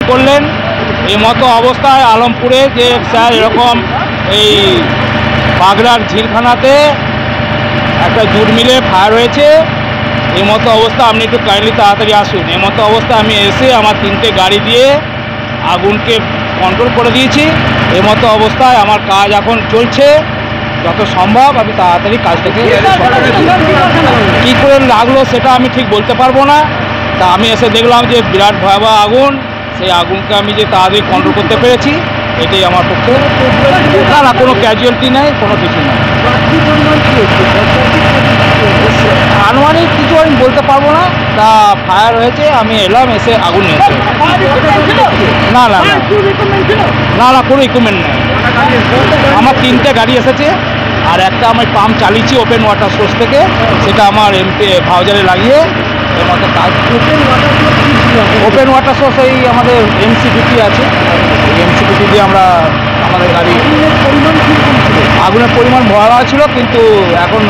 করলেন এই মতো অবস্থায় আলমপুরে যে স্যার এরকম এই বাগড়ার ঝিলখানাতে একটা জুট মিলে ফায়ার হয়েছে, এই মতো অবস্থা আপনি একটু কাইন্ডলি তাড়াতাড়ি আসুন। এই মতো অবস্থা আমি এসে আমার 3টে গাড়ি দিয়ে আগুনকে কন্ট্রোল করে দিয়েছি। এই মতো অবস্থায় আমার কাজ এখন চলছে, যত সম্ভব আমি তাড়াতাড়ি কাজটাকে কী করে লাগলো সেটা আমি ঠিক বলতে পারবো না। তা আমি এসে দেখলাম যে বিরাট ভয়াবহ আগুন, সেই আগুনকে আমি যে তাড়াতাড়ি কন্ট্রোল করতে পেরেছি, এটাই আমার পক্ষে। না কোনো ক্যাজুয়ালিটি নেই, কোনো কিছু নেই। আনুমানিক কিছু আমি বলতে পারবো না, তা ফায়ার হয়েছে, আমি এলাম, এসে আগুন নিয়েছে। না না না না না কোনো ইকুইপমেন্ট নেই। আমার 3টে গাড়ি এসেছে, আর একটা আমি পাম্প চালিয়েছি ওপেন ওয়াটার সোর্স থেকে, সেটা আমার এমপি ভাউজারে লাগিয়ে এর মতো কাজ। ওপেন ওয়াটার সোর্স এই আমাদের এমসিবিটি আছে, এই এমসিবিটি দিয়ে আমরা আমাদের গাড়ি। আগুনের পরিমাণ ভয়াবহ ছিল, কিন্তু এখন